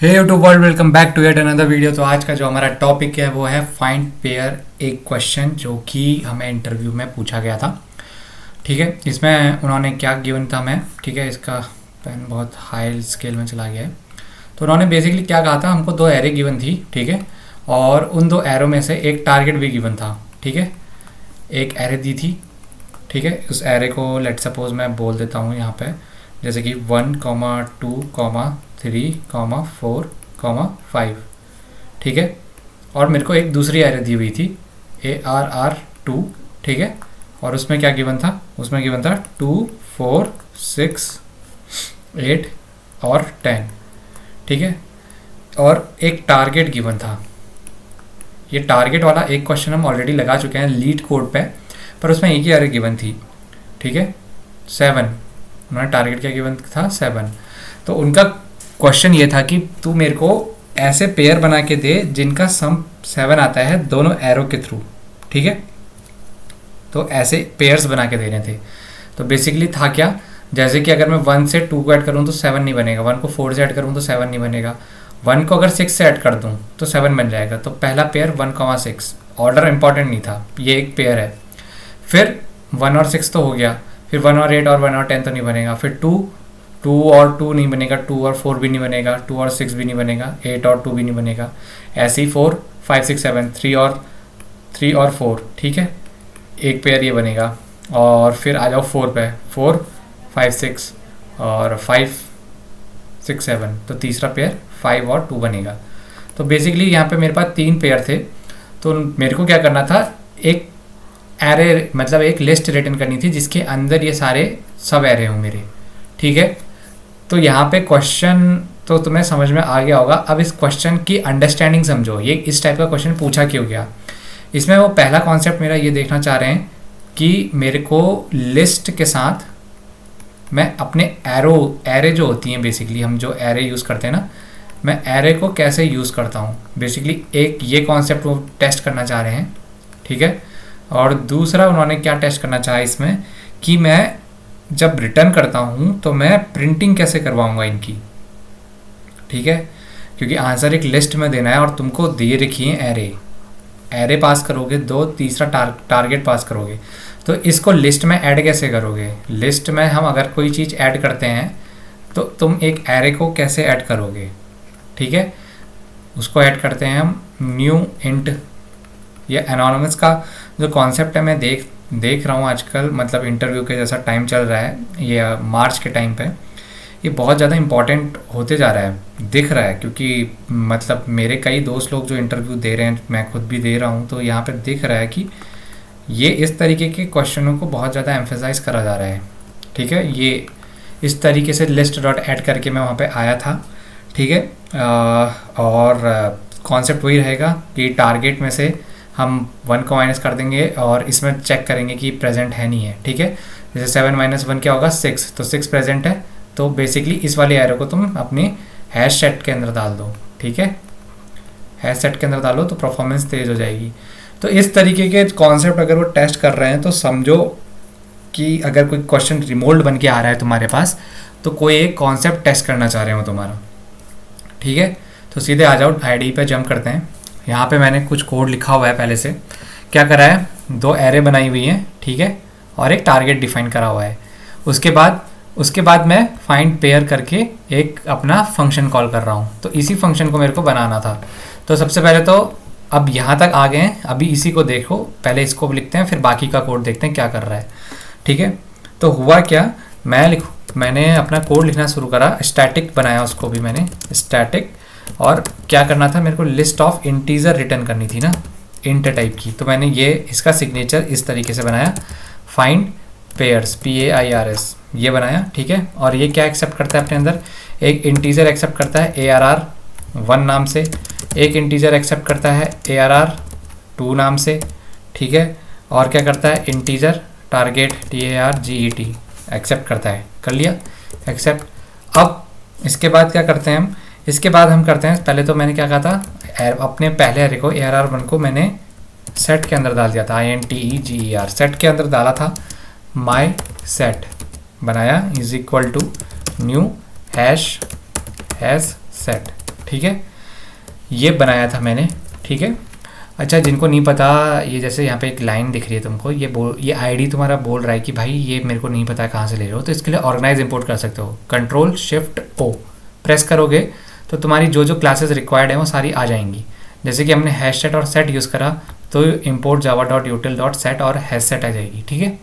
Hey YouTube world, welcome back to yet another video. तो आज का जो हमारा टॉपिक है वो है फाइंड पेयर एक क्वेश्चन जो कि हमें इंटरव्यू में पूछा गया था। ठीक है, इसमें उन्होंने क्या गिवन था हमें, ठीक है, इसका पेन बहुत हाई स्केल में चला गया है। तो उन्होंने बेसिकली क्या कहा था, हमको दो एरे गिवन थी, ठीक है, और उन दो एरो में से एक टारगेट भी गिवन था। ठीक है, एक एरे दी थी, ठीक है, उस एरे को लेट सपोज मैं बोल देता हूँ यहाँ पे, जैसे कि 1, 2, 3, 4, 5, ठीक है। और मेरे को एक दूसरी एरे दी हुई थी ARR2, ठीक है, और उसमें क्या गिवन था, उसमें गिवन था 2, 4, 6, 8 और 10, ठीक है, और एक टारगेट गिवन था। ये टारगेट वाला एक क्वेश्चन हम ऑलरेडी लगा चुके हैं लीड कोड पे, पर उसमें एक ही एरे गिवन थी, ठीक है, 7। उन्होंने टारगेट क्या गिवन था, 7। तो उनका क्वेश्चन ये था कि तू मेरे को ऐसे पेयर बना के दे जिनका सम 7 आता है दोनों एरो के थ्रू, ठीक है। तो ऐसे पेयर्स बना के देने थे। तो बेसिकली था क्या, जैसे कि अगर मैं 1 से 2 को ऐड करूँ तो 7 नहीं बनेगा, 1 को 4 से ऐड करूँ तो 7 नहीं बनेगा, 1 को अगर 6 से ऐड कर दूँ तो 7 बन जाएगा। तो पहला पेयर 1,6, ऑर्डर इंपॉर्टेंट नहीं था, ये एक पेयर है। फिर 1 और 6 तो हो गया, फिर 1 और 8 और 1 और 10 तो नहीं बनेगा, फिर 2 और 2 नहीं बनेगा, 2 और 4 भी नहीं बनेगा, 2 और 6 भी नहीं बनेगा, 8 और 2 भी नहीं बनेगा, ऐसे ही 4, 5, 6, 7, 3 और 4, ठीक है, एक पेयर ये बनेगा। और फिर आ जाओ 4 पे, 4, 5, 6 और 5, 6, 7, तो तीसरा पेयर 5 और 2 बनेगा। तो बेसिकली यहाँ पे मेरे पास 3 पेयर थे। तो मेरे को क्या करना था, एक एरे मतलब एक लिस्ट रिटर्न करनी थी जिसके अंदर ये सारे सब एरे हों मेरे, ठीक है। तो यहाँ पे क्वेश्चन तो तुम्हें समझ में आ गया होगा। अब इस क्वेश्चन की अंडरस्टैंडिंग समझो, ये इस टाइप का क्वेश्चन पूछा क्यों गया। इसमें वो पहला कॉन्सेप्ट मेरा ये देखना चाह रहे हैं कि मेरे को लिस्ट के साथ मैं अपने एरे जो होती हैं, बेसिकली हम जो एरे यूज़ करते हैं ना, मैं एरे को कैसे यूज़ करता हूँ, बेसिकली एक ये कॉन्सेप्ट वो टेस्ट करना चाह रहे हैं, ठीक है। और दूसरा उन्होंने क्या टेस्ट करना चाहा इसमें कि मैं जब रिटर्न करता हूँ तो मैं प्रिंटिंग कैसे करवाऊँगा इनकी, ठीक है, क्योंकि आंसर एक लिस्ट में देना है और तुमको दे रखी है एरे पास करोगे, दो तीसरा टारगेट पास करोगे। तो इसको लिस्ट में ऐड कैसे करोगे, लिस्ट में हम अगर कोई चीज़ ऐड करते हैं तो तुम एक एरे को कैसे ऐड करोगे, ठीक है। उसको ऐड करते हैं हम न्यू इंट। ये एनोनिमस का जो कॉन्सेप्ट है मैं देख रहा हूँ आजकल, मतलब इंटरव्यू के जैसा टाइम चल रहा है, ये मार्च के टाइम पे ये बहुत ज़्यादा इम्पॉर्टेंट होते जा रहा है, दिख रहा है, क्योंकि मतलब मेरे कई दोस्त लोग जो इंटरव्यू दे रहे हैं, मैं खुद भी दे रहा हूँ, तो यहाँ पे दिख रहा है कि ये इस तरीके के क्वेश्चनों को बहुत ज़्यादा एम्फेसाइज करा जा रहा है, ठीक है। ये इस तरीके से लिस्ट डॉट ऐड करके मैं वहाँ पर आया था, ठीक है। और कॉन्सेप्ट वही रहेगा कि टारगेट में से हम 1 को माइनस कर देंगे और इसमें चेक करेंगे कि प्रेजेंट है नहीं है, ठीक है। जैसे 7 - 1 क्या होगा, 6, तो 6 प्रेजेंट है। तो बेसिकली इस वाले एरो को तुम अपने हैश सेट के अंदर डाल दो, ठीक है, हैश सेट के अंदर डालो तो परफॉर्मेंस तेज़ हो जाएगी। तो इस तरीके के कॉन्सेप्ट अगर वो टेस्ट कर रहे हैं तो समझो कि अगर कोई क्वेश्चन रिमोल्ड बन के आ रहा है तुम्हारे पास, तो कोई एक कॉन्सेप्ट टेस्ट करना चाह रहे हो तुम्हारा, ठीक है। तो सीधे आ जाओ, आईडी पे जंप करते हैं। यहाँ पे मैंने कुछ कोड लिखा हुआ है पहले से। क्या करा है, 2 एरे बनाई हुई हैं, ठीक है, और एक टारगेट डिफाइन करा हुआ है। उसके बाद मैं फाइंड पेयर करके एक अपना फंक्शन कॉल कर रहा हूँ। तो इसी फंक्शन को मेरे को बनाना था। तो सबसे पहले तो अब यहाँ तक आ गए हैं, अभी इसी को देखो, पहले इसको लिखते हैं फिर बाकी का कोड देखते हैं क्या कर रहा है, ठीक है। तो हुआ क्या, मैंने अपना कोड लिखना शुरू करा, स्टैटिक बनाया उसको भी मैंने, स्टैटिक। और क्या करना था, मेरे को लिस्ट ऑफ इंटीजर रिटर्न करनी थी ना, इंट टाइप की। तो मैंने ये इसका सिग्नेचर इस तरीके से बनाया, फाइंड पेयर्स PAIRS, ये बनाया, ठीक है। और ये क्या एक्सेप्ट करता है अपने अंदर, एक इंटीजर एक्सेप्ट करता है ARR1 नाम से, एक इंटीजर एक्सेप्ट करता है ARR2 नाम से, ठीक है। और क्या करता है, इंटीजर टारगेट TARGET एक्सेप्ट करता है, कर लिया एक्सेप्ट। अब इसके बाद क्या करते हैं हम, इसके बाद हम करते हैं, पहले तो मैंने क्या कहा था, अपने पहले एरे को ARR1 को मैंने सेट के अंदर डाल दिया था, INTEGER सेट के अंदर डाला था, माई सेट बनाया is equal to new hash set, ठीक है, ये बनाया था मैंने, ठीक है। अच्छा, जिनको नहीं पता, ये जैसे यहाँ पे एक लाइन दिख रही है तुमको, ये आईडी तुम्हारा बोल रहा है कि भाई ये मेरे को नहीं पता कहाँ से ले रहे हो, तो इसके लिए ऑर्गेनाइज इंपोर्ट कर सकते हो। कंट्रोल शिफ्ट ओ प्रेस करोगे तो तुम्हारी जो जो क्लासेस रिक्वायर्ड है वो सारी आ जाएंगी। जैसे कि हमने हैश सेट और सेट यूज़ करा तो import Java dot यूटिल dot set और हैश सेट आ जाएगी, ठीक है।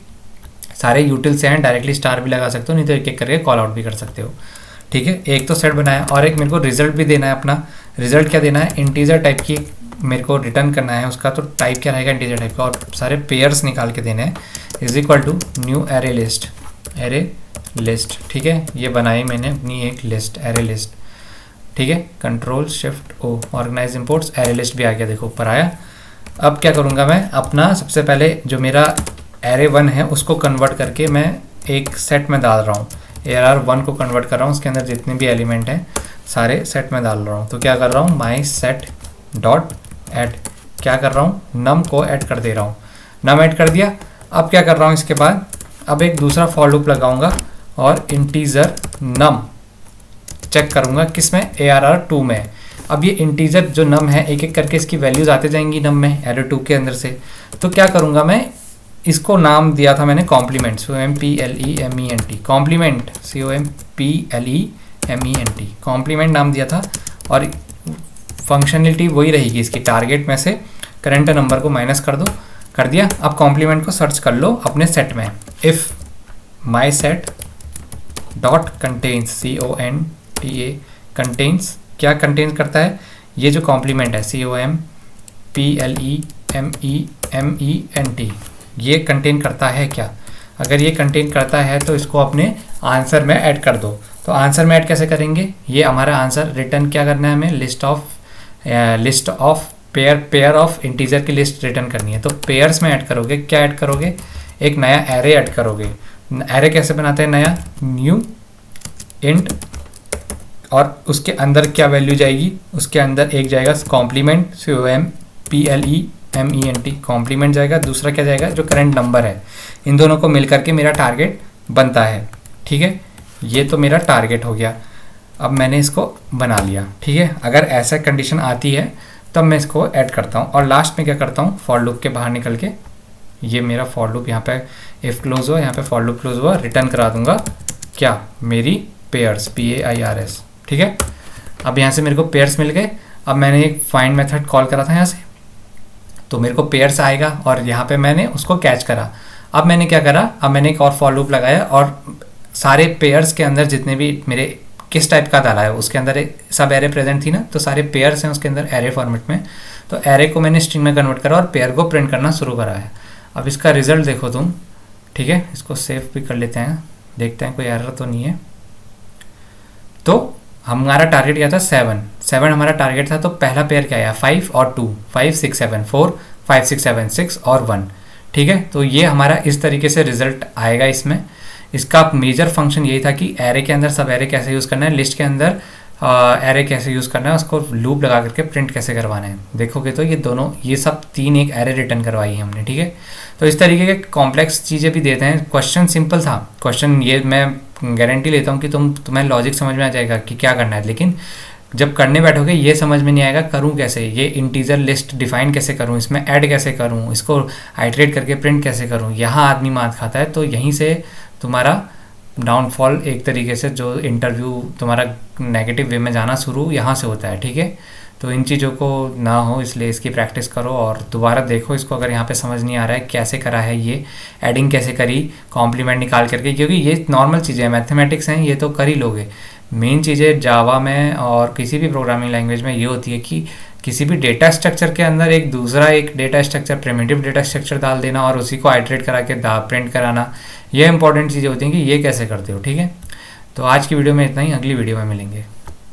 सारे यूटिल से हैं, डायरेक्टली स्टार भी लगा सकते हो, नहीं तो एक एक करके कॉल आउट भी कर सकते हो, ठीक है। एक तो सेट बनाया और एक मेरे को रिजल्ट भी देना है। अपना रिजल्ट क्या देना है, इंटीजर टाइप की मेरे को रिटर्न करना है उसका, तो टाइप क्या रहेगा, इंटीजर टाइप का, और सारे पेयर्स निकाल के देने हैं। Is equal to new array list, ठीक है। ये बनाई मैंने अपनी एक लिस्ट, एरे लिस्ट, ठीक है। कंट्रोल शिफ्ट ओ, ऑर्गेनाइज इंपोर्ट्स, एरे लिस्ट भी आ गया, देखो ऊपर आया। अब क्या करूँगा मैं, अपना सबसे पहले जो मेरा एरे 1 है उसको कन्वर्ट करके मैं एक सेट में डाल रहा हूँ। ARR1 को कन्वर्ट कर रहा हूँ, उसके अंदर जितने भी एलिमेंट हैं सारे सेट में डाल रहा हूँ। तो क्या कर रहा हूँ, माई सेट डॉट ऐड, क्या कर रहा हूँ, नम को ऐड कर दे रहा हूँ। नम ऐड कर दिया। अब क्या कर रहा हूँ, इसके बाद अब एक दूसरा फॉर लूप लगाऊंगा और इंटीजर नम चेक करूंगा किसमें, ARR2 में। अब ये इंटीजर जो नम है एक एक करके इसकी वैल्यूज आते जाएंगी नम में, एरे 2 के अंदर से। तो क्या करूंगा मैं, इसको नाम दिया था मैंने complement, COMPLEMENT, complement COMPLEMENT, complement नाम दिया था। और फंक्शनलिटी वही रहेगी इसकी, टारगेट में से करंट नंबर को माइनस कर दो, कर दिया। अब कॉम्प्लीमेंट को सर्च कर लो अपने सेट में, if my set dot contains, CONTA contains, क्या कंटेन्स करता है, ये जो कॉम्प्लीमेंट है COMPLEMENT, ये कंटेन करता है क्या। अगर ये कंटेन करता है तो इसको अपने आंसर में ऐड कर दो। तो आंसर में ऐड कैसे करेंगे, ये हमारा आंसर रिटर्न क्या करना है हमें, list of pair of integer की लिस्ट रिटर्न करनी है। तो पेयर्स में ऐड करोगे, क्या ऐड करोगे, एक नया एरे ऐड करोगे। एरे कैसे बनाते हैं, नया न्यू इंट, और उसके अंदर क्या वैल्यू जाएगी, उसके अंदर एक जाएगा कॉम्प्लीमेंट, COMPLEMENT कॉम्प्लीमेंट जाएगा, दूसरा क्या जाएगा, जो करंट नंबर है। इन दोनों को मिल करके मेरा टारगेट बनता है, ठीक है। ये तो मेरा टारगेट हो गया। अब मैंने इसको बना लिया, ठीक है। अगर ऐसा कंडीशन आती है तब मैं इसको ऐड करता हूँ। और लास्ट में क्या करता हूँ, फॉर लूप के बाहर निकल के, ये मेरा फॉर लूप यहाँ पे इफ़ क्लोज हुआ, यहाँ पे फॉर लूप क्लोज हुआ, रिटर्न करा दूंगा क्या, मेरी पेयर्स, PAIRS, ठीक है। अब यहाँ से मेरे को पेयर्स मिल गए। अब मैंने एक फाइंड मेथड कॉल करा था यहाँ से, तो मेरे को पेयर्स आएगा और यहाँ पे मैंने उसको कैच करा। अब मैंने क्या करा, अब मैंने एक और फॉर लूप लगाया और सारे पेयर्स के अंदर जितने भी मेरे किस टाइप का डाला है, उसके अंदर एक सब एरे प्रेजेंट थी ना, तो सारे पेयर्स हैं उसके अंदर एरे फॉर्मेट में। तो एरे को मैंने स्ट्रिंग में कन्वर्ट करा और पेयर को प्रिंट करना शुरू करा है। अब इसका रिजल्ट देखो तुम, ठीक है। इसको सेव भी कर लेते हैं, देखते हैं कोई एरर तो नहीं है। तो हमारा टारगेट क्या था, 7 हमारा टारगेट था। तो पहला पेयर क्या आया, 5 और 2, 5 6 7 4, 5 6 7 6 और 1, ठीक है। तो ये हमारा इस तरीके से रिजल्ट आएगा इसमें। इसका मेजर फंक्शन यही था कि एरे के अंदर सब एरे कैसे यूज़ करना है, लिस्ट के अंदर एरे कैसे यूज़ करना है, उसको लूप लगा करके प्रिंट कैसे करवाना है। देखोगे तो ये दोनों, ये सब 3 एक एरे रिटर्न करवाई है हमने, ठीक है। तो इस तरीके के कॉम्प्लेक्स चीज़ें भी देते हैं। क्वेश्चन सिंपल था, क्वेश्चन ये मैं गारंटी लेता हूँ कि तुम्हें लॉजिक समझ में आ जाएगा कि क्या करना है, लेकिन जब करने बैठोगे ये समझ में नहीं आएगा करूँ कैसे, ये इंटीजर लिस्ट डिफाइन कैसे करूँ, इसमें ऐड कैसे करूँ, इसको आइटरेट करके प्रिंट कैसे करूँ, यहाँ आदमी मात खाता है। तो यहीं से तुम्हारा डाउनफॉल एक तरीके से, जो इंटरव्यू तुम्हारा नेगेटिव वे में जाना शुरू यहाँ से होता है, ठीक है। तो इन चीज़ों को ना हो इसलिए इसकी प्रैक्टिस करो और दोबारा देखो इसको, अगर यहाँ पे समझ नहीं आ रहा है कैसे करा है, ये एडिंग कैसे करी, कॉम्प्लीमेंट निकाल करके, क्योंकि ये नॉर्मल चीज़ें हैं, मैथमेटिक्स हैं, ये तो कर ही लोगे। मेन चीज़ें जावा में और किसी भी प्रोग्रामिंग लैंग्वेज में ये होती है कि किसी भी डेटा स्ट्रक्चर के अंदर एक दूसरा एक data structure, primitive data structure डाल देना और उसी को आइटरेट करा के प्रिंट कराना, ये इंपॉर्टेंट चीज़ें होती हैं कि ये कैसे करते हो, ठीक है। तो आज की वीडियो में इतना ही, अगली वीडियो में मिलेंगे।